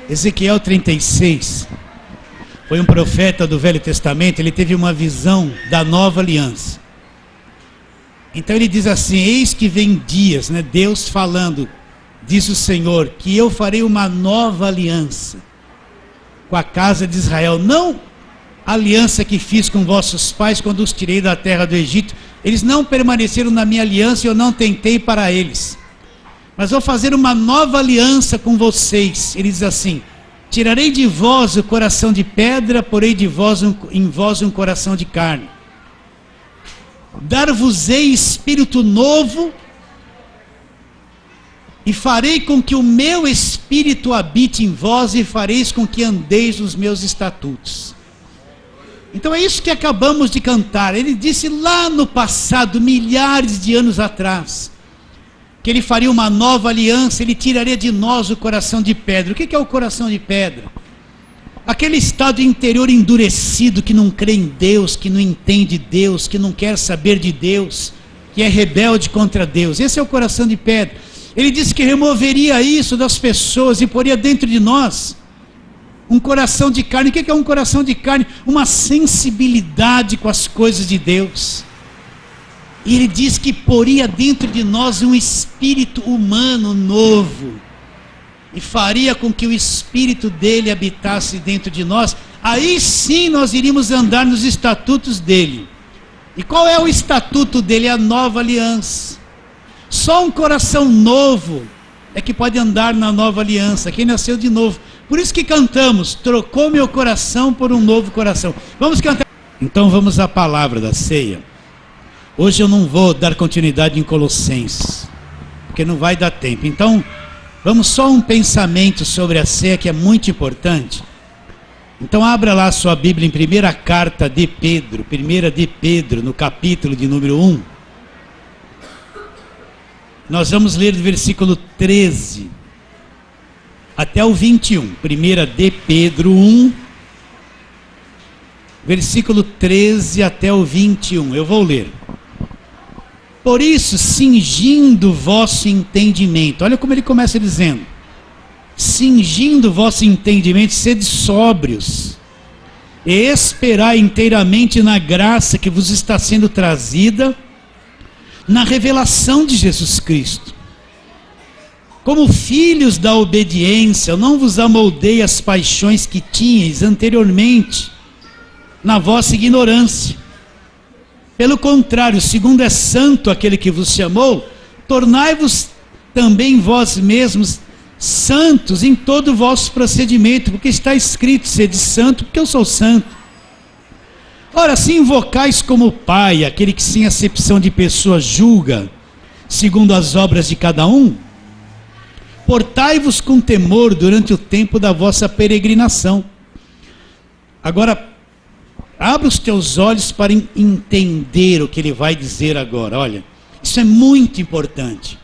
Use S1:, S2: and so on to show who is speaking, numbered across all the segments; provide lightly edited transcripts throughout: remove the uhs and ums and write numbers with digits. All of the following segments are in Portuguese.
S1: Ezequiel 36 foi um profeta do Velho Testamento. Ele teve uma visão da nova aliança. Então ele diz assim: eis que vem dias, né? Deus falando, diz o Senhor, que eu farei uma nova aliança com a casa de Israel. Não a aliança que fiz com vossos pais quando os tirei da terra do Egito. Eles não permaneceram na minha aliança e eu não tentei para eles. Mas vou fazer uma nova aliança com vocês. Ele diz assim: tirarei de vós o coração de pedra, porei em vós um coração de carne. Dar-vos-ei espírito novo, e farei com que o meu espírito habite em vós, e fareis com que andeis nos meus estatutos. Então é isso que acabamos de cantar. Ele disse lá no passado, milhares de anos atrás, que ele faria uma nova aliança. Ele tiraria de nós o coração de pedra. O que é o coração de pedra? Aquele estado interior endurecido, que não crê em Deus, que não entende Deus, que não quer saber de Deus, que é rebelde contra Deus. Esse é o coração de pedra. Ele disse que removeria isso das pessoas e poria dentro de nós um coração de carne. O que é um coração de carne? Uma sensibilidade com as coisas de Deus. E ele diz que poria dentro de nós um espírito humano novo, e faria com que o espírito dele habitasse dentro de nós. Aí sim nós iríamos andar nos estatutos dele. E qual é o estatuto dele? A nova aliança. Só um coração novo é que pode andar na nova aliança, quem nasceu de novo. Por isso que cantamos: trocou meu coração por um novo coração. Vamos cantar. Então vamos à palavra da ceia. Hoje eu não vou dar continuidade em Colossenses, porque não vai dar tempo. Então vamos só um pensamento sobre a ceia, que é muito importante. Então abra lá a sua Bíblia em 1ª carta de Pedro, 1ª de Pedro, no capítulo de número 1. Nós vamos ler do versículo 13 até o 21. 1ª de Pedro 1, versículo 13 até o 21. Eu vou ler. Por isso, cingindo o vosso entendimento. Olha como ele começa dizendo: cingindo o vosso entendimento, sede sóbrios, e esperai inteiramente na graça que vos está sendo trazida, na revelação de Jesus Cristo. Como filhos da obediência, não vos amoldei as paixões que tinhais anteriormente na vossa ignorância. Pelo contrário, segundo é santo aquele que vos chamou, tornai-vos também vós mesmos santos em todo o vosso procedimento, porque está escrito: sede santo, porque eu sou santo. Ora, se invocais como Pai aquele que sem acepção de pessoas julga segundo as obras de cada um, portai-vos com temor durante o tempo da vossa peregrinação. Agora, abra os teus olhos para entender o que ele vai dizer agora. Olha, isso é muito importante.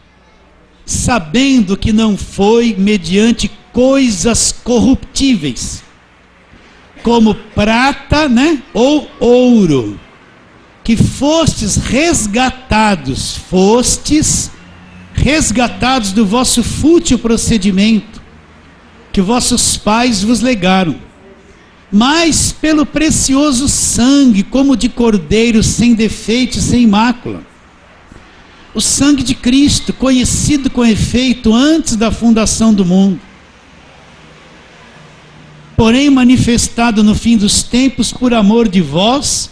S1: Sabendo que não foi mediante coisas corruptíveis, como prata, né, ou ouro, que fostes resgatados do vosso fútil procedimento, que vossos pais vos legaram, mas pelo precioso sangue, como de cordeiro sem defeito e sem mácula, o sangue de Cristo, conhecido com efeito antes da fundação do mundo, porém manifestado no fim dos tempos por amor de vós,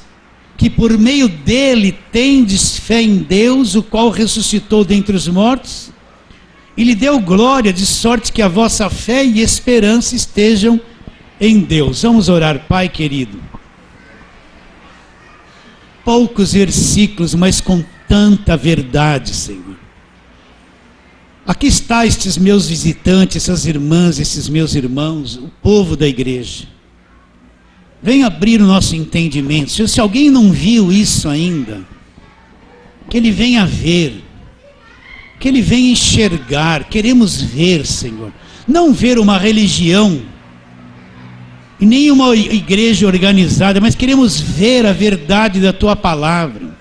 S1: que por meio dele tendes fé em Deus, o qual ressuscitou dentre os mortos, e lhe deu glória, de sorte que a vossa fé e esperança estejam em Deus. Vamos orar. Pai querido, poucos versículos, mas com tanta verdade, Senhor. Aqui está estes meus visitantes, essas irmãs, esses meus irmãos, o povo da igreja. Vem abrir o nosso entendimento. Senhor, se alguém não viu isso ainda, que ele venha ver, que ele venha enxergar. Queremos ver, Senhor, não ver uma religião e nem uma igreja organizada, mas queremos ver a verdade da tua palavra.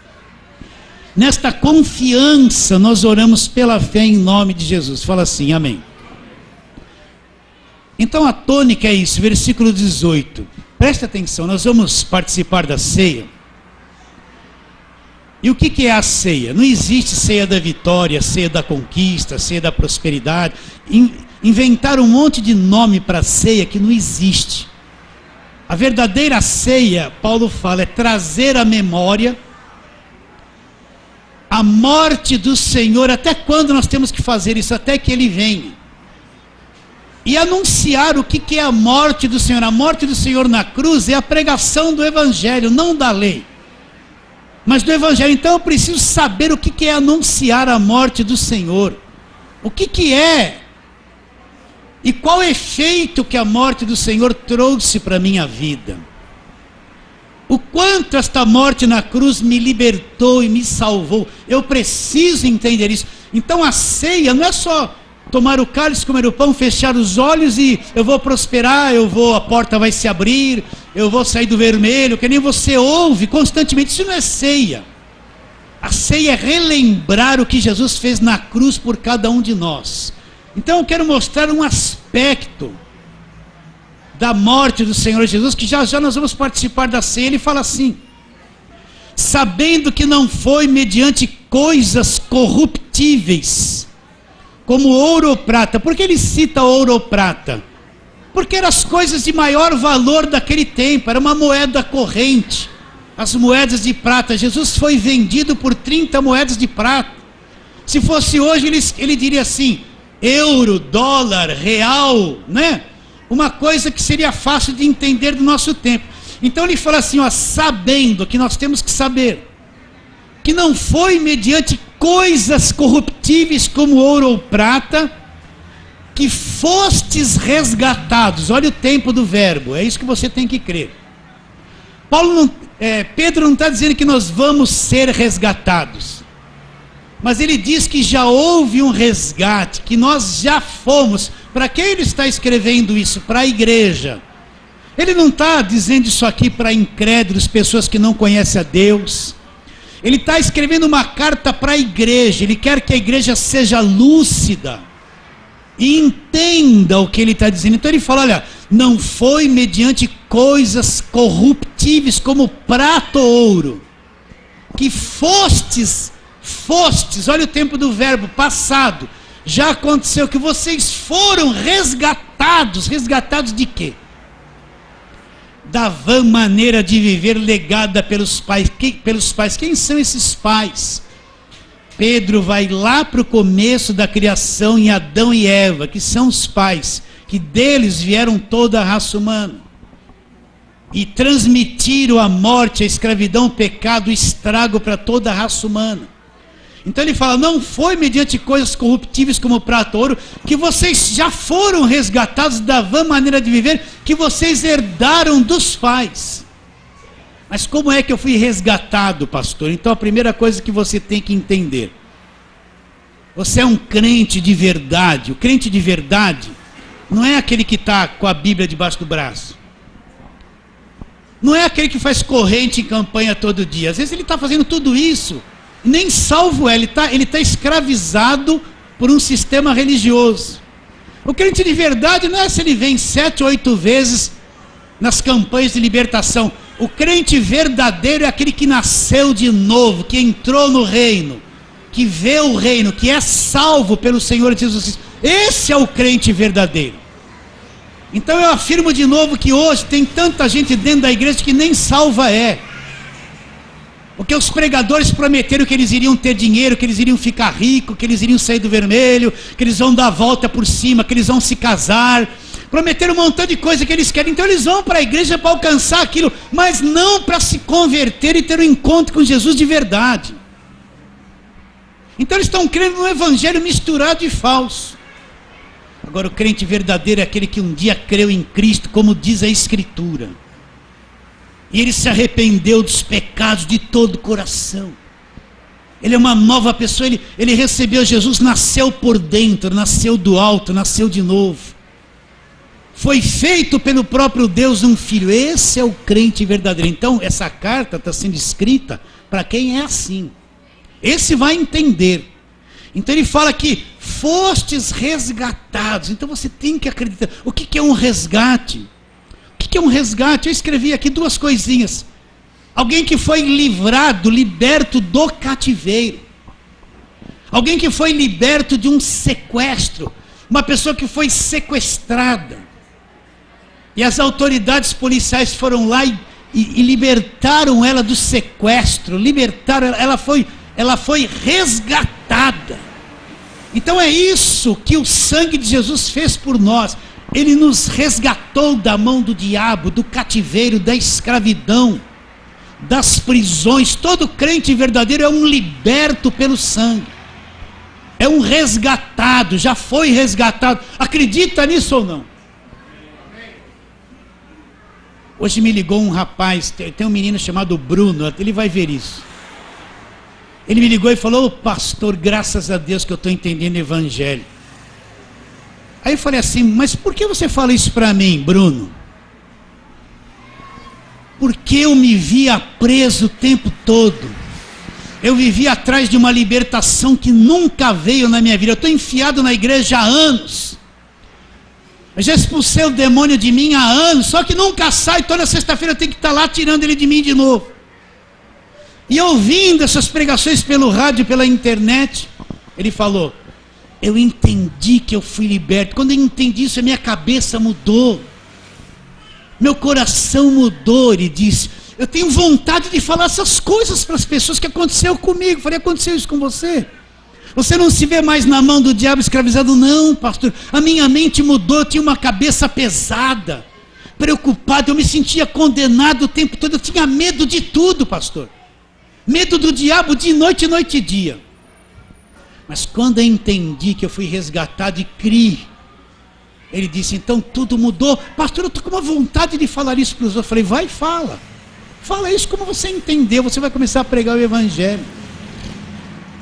S1: Nesta confiança nós oramos pela fé em nome de Jesus. Fala assim, amém. Então a tônica é isso, versículo 18. Presta atenção, nós vamos participar da ceia. E o que é a ceia? Não existe ceia da vitória, ceia da conquista, ceia da prosperidade. Inventaram um monte de nome para a ceia que não existe. A verdadeira ceia, Paulo fala, é trazer à memória a morte do Senhor. Até quando nós temos que fazer isso? Até que Ele venha. E anunciar o que é a morte do Senhor. A morte do Senhor na cruz é a pregação do Evangelho, não da lei, mas do Evangelho. Então eu preciso saber o que é anunciar a morte do Senhor. O que é e qual o efeito que a morte do Senhor trouxe para a minha vida. O quanto esta morte na cruz me libertou e me salvou. Eu preciso entender isso. Então a ceia não é só tomar o cálice, comer o pão, fechar os olhos e eu vou prosperar, a porta vai se abrir, eu vou sair do vermelho, que nem você ouve constantemente. Isso não é ceia. A ceia é relembrar o que Jesus fez na cruz por cada um de nós. Então eu quero mostrar um aspecto da morte do Senhor Jesus, que já já nós vamos participar da ceia. Ele fala assim: sabendo que não foi mediante coisas corruptíveis, como ouro ou prata. Por que ele cita ouro ou prata? Porque eram as coisas de maior valor daquele tempo, era uma moeda corrente, as moedas de prata. Jesus foi vendido por 30 moedas de prata. Se fosse hoje, ele diria assim: euro, dólar, real, né? Uma coisa que seria fácil de entender do nosso tempo. Então ele fala assim, ó, sabendo, que nós temos que saber, que não foi mediante coisas corruptíveis como ouro ou prata, que fostes resgatados. Olha o tempo do verbo, é isso que você tem que crer. Pedro não está dizendo que nós vamos ser resgatados, mas ele diz que já houve um resgate, que nós já fomos. Para quem ele está escrevendo isso? Para a igreja. Ele não está dizendo isso aqui para incrédulos, pessoas que não conhecem a Deus. Ele está escrevendo uma carta para a igreja. Ele quer que a igreja seja lúcida e entenda o que ele está dizendo. Então ele fala, olha, não foi mediante coisas corruptíveis como prata ou ouro, que fostes, olha o tempo do verbo, passado, já aconteceu, que vocês foram resgatados. Resgatados de quê? Da vã maneira de viver legada pelos pais. Quem são esses pais? Pedro vai lá para o começo da criação, em Adão e Eva, que são os pais, que deles vieram toda a raça humana, e transmitiram a morte, a escravidão, o pecado, o estrago para toda a raça humana. Então ele fala, não foi mediante coisas corruptíveis como prata ou ouro, que vocês já foram resgatados da vã maneira de viver, que vocês herdaram dos pais. Mas como é que eu fui resgatado, pastor? Então a primeira coisa que você tem que entender, você é um crente de verdade. O crente de verdade não é aquele que está com a Bíblia debaixo do braço, não é aquele que faz corrente em campanha todo dia. Às vezes ele está fazendo tudo isso, nem salvo é, ele está escravizado por um sistema religioso. O crente de verdade não é se ele vem 7 ou 8 vezes nas campanhas de libertação. O crente verdadeiro é aquele que nasceu de novo, que entrou no reino, que vê o reino, que é salvo pelo Senhor Jesus Cristo. Esse é o crente verdadeiro. Então eu afirmo de novo que hoje tem tanta gente dentro da igreja que nem salva é. Porque os pregadores prometeram que eles iriam ter dinheiro, que eles iriam ficar ricos, que eles iriam sair do vermelho, que eles vão dar a volta por cima, que eles vão se casar. Prometeram um montão de coisa que eles querem. Então eles vão para a igreja para alcançar aquilo, mas não para se converter e ter um encontro com Jesus de verdade. Então eles estão crendo num evangelho misturado e falso. Agora o crente verdadeiro é aquele que um dia creu em Cristo, como diz a Escritura. E ele se arrependeu dos pecados de todo o coração. Ele é uma nova pessoa, ele recebeu Jesus, nasceu por dentro, nasceu do alto, nasceu de novo. Foi feito pelo próprio Deus um filho. Esse é o crente verdadeiro. Então essa carta está sendo escrita para quem é assim. Esse vai entender. Então ele fala que fostes resgatados. Então você tem que acreditar. O que é um resgate? O que é um resgate? Eu escrevi aqui duas coisinhas. Alguém que foi livrado, liberto do cativeiro. Alguém que foi liberto de um sequestro. Uma pessoa que foi sequestrada. E as autoridades policiais foram lá e libertaram ela do sequestro. Libertaram ela foi resgatada. Então é isso que o sangue de Jesus fez por nós. Ele nos resgatou da mão do diabo, do cativeiro, da escravidão, das prisões. Todo crente verdadeiro é um liberto pelo sangue. É um resgatado, já foi resgatado. Acredita nisso ou não? Hoje me ligou um rapaz, tem um menino chamado Bruno, ele vai ver isso. Ele me ligou e falou: "Ô pastor, graças a Deus que eu estou entendendo o evangelho." Aí eu falei assim: "Mas por que você fala isso para mim, Bruno?" Porque eu me via preso o tempo todo. Eu vivia atrás de uma libertação que nunca veio na minha vida. Eu estou enfiado na igreja há anos. Eu já expulsei o demônio de mim há anos, só que nunca sai. Toda sexta-feira eu tenho que estar lá tirando ele de mim de novo. E ouvindo essas pregações pelo rádio, pela internet, ele falou: "Eu entendi que eu fui liberto. Quando eu entendi isso, a minha cabeça mudou. Meu coração mudou." Ele disse: "Eu tenho vontade de falar essas coisas para as pessoas que aconteceu comigo." Eu falei: "Aconteceu isso com você? Você não se vê mais na mão do diabo escravizado?" "Não, pastor, a minha mente mudou, eu tinha uma cabeça pesada, preocupado, eu me sentia condenado o tempo todo, eu tinha medo de tudo, pastor. Medo do diabo de noite, noite e dia. Mas quando eu entendi que eu fui resgatado e criei," ele disse, "então tudo mudou." "Pastor, eu estou com uma vontade de falar isso para os outros." Eu falei: "Vai, fala. Fala isso como você entendeu, você vai começar a pregar o evangelho."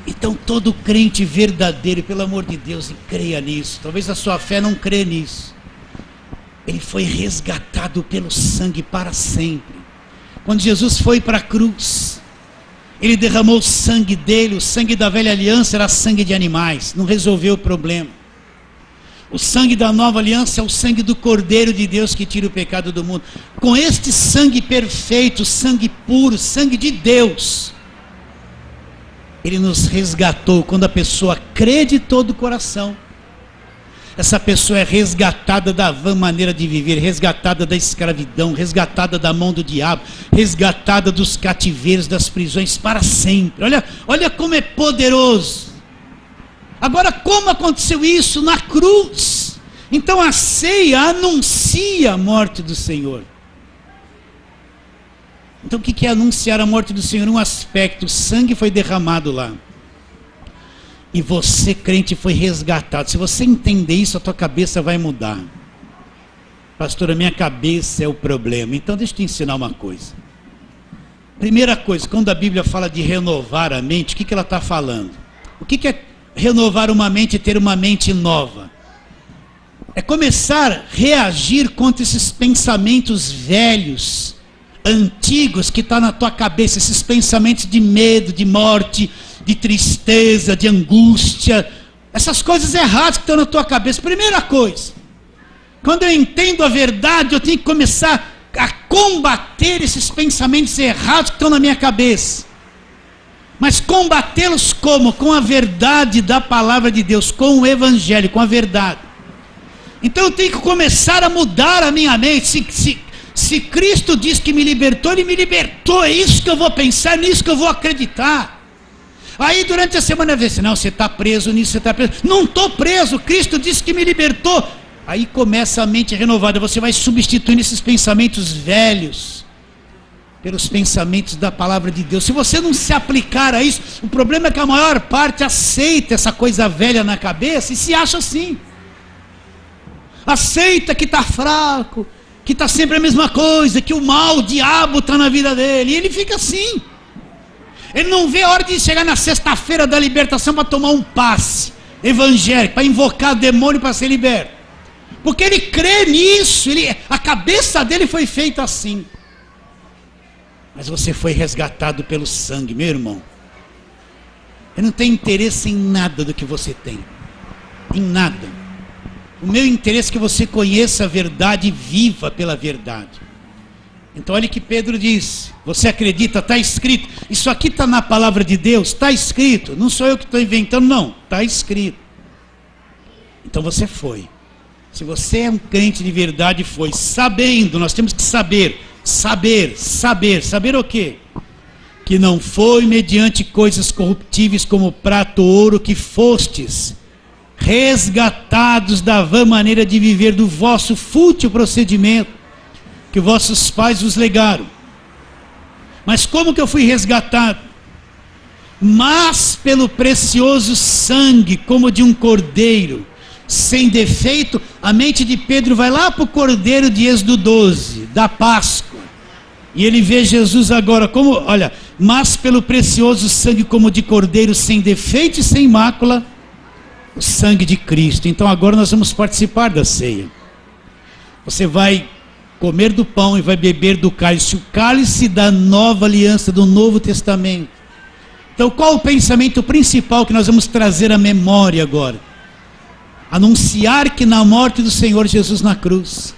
S1: Então todo crente verdadeiro, pelo amor de Deus, e creia nisso. Talvez a sua fé não crê nisso. Ele foi resgatado pelo sangue para sempre. Quando Jesus foi para a cruz, ele derramou o sangue dele. O sangue da velha aliança era sangue de animais, não resolveu o problema. O sangue da nova aliança é o sangue do Cordeiro de Deus que tira o pecado do mundo. Com este sangue perfeito, sangue puro, sangue de Deus, ele nos resgatou. Quando a pessoa crê de todo o coração, essa pessoa é resgatada da vã maneira de viver, resgatada da escravidão, resgatada da mão do diabo, resgatada dos cativeiros, das prisões para sempre. Olha como é poderoso. Agora, como aconteceu isso? Na cruz. Então a ceia anuncia a morte do Senhor. Então o que é anunciar a morte do Senhor? Um aspecto: o sangue foi derramado lá. E você, crente, foi resgatado. Se você entender isso, a tua cabeça vai mudar. "Pastor, a minha cabeça é o problema." Então deixa eu te ensinar uma coisa. Primeira coisa, quando a Bíblia fala de renovar a mente, o que ela está falando? O que é renovar uma mente e ter uma mente nova? É começar a reagir contra esses pensamentos velhos, antigos, que estão na tua cabeça. Esses pensamentos de medo, de morte, de tristeza, de angústia. Essas coisas erradas que estão na tua cabeça. Primeira coisa, quando eu entendo a verdade, eu tenho que começar a combater esses pensamentos errados que estão na minha cabeça. Mas combatê-los como? Com a verdade da palavra de Deus, com o evangelho, com a verdade. Então eu tenho que começar a mudar a minha mente. Se Cristo diz que me libertou, Ele me libertou. É isso que eu vou pensar, nisso que eu vou acreditar. Aí durante a semana eu vou dizer: "Não, você está preso nisso, você está preso." Não estou preso, Cristo disse que me libertou. Aí começa a mente renovada. Você vai substituindo esses pensamentos velhos pelos pensamentos da palavra de Deus. Se você não se aplicar a isso, o problema é que a maior parte aceita essa coisa velha na cabeça e se acha assim. Aceita que está fraco, que está sempre a mesma coisa, que o mal, o diabo está na vida dele. E ele fica assim. Ele não vê a hora de chegar na sexta-feira da libertação para tomar um passe evangélico, para invocar o demônio para ser liberto. Porque ele crê nisso, a cabeça dele foi feita assim. Mas você foi resgatado pelo sangue, meu irmão. Ele não tem interesse em nada do que você tem. em nada. O meu interesse é que você conheça a verdade e viva pela verdade. Então olha que Pedro diz, você acredita, está escrito, isso aqui está na palavra de Deus, está escrito, não sou eu que estou inventando, não, está escrito. Então você foi. Se você é um crente de verdade, foi, sabendo, nós temos que saber o quê? Que não foi mediante coisas corruptíveis como prata ou ouro que fostes resgatados da vã maneira de viver do vosso fútil procedimento, que vossos pais vos legaram. Mas como que eu fui resgatado? Mas pelo precioso sangue, como de um cordeiro, sem defeito. A mente de Pedro vai lá para o cordeiro de Êxodo 12, da Páscoa. E ele vê Jesus agora como, olha, mas pelo precioso sangue como de cordeiro, sem defeito e sem mácula, o sangue de Cristo. Então agora nós vamos participar da ceia. Você vai comer do pão e vai beber do cálice, o cálice da nova aliança, do Novo Testamento. Então qual o pensamento principal que nós vamos trazer à memória agora? Anunciar que na morte do Senhor Jesus na cruz,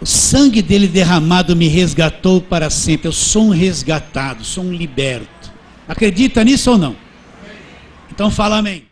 S1: o sangue dele derramado me resgatou para sempre. Eu sou um resgatado, sou um liberto. Acredita nisso ou não? Então fala amém.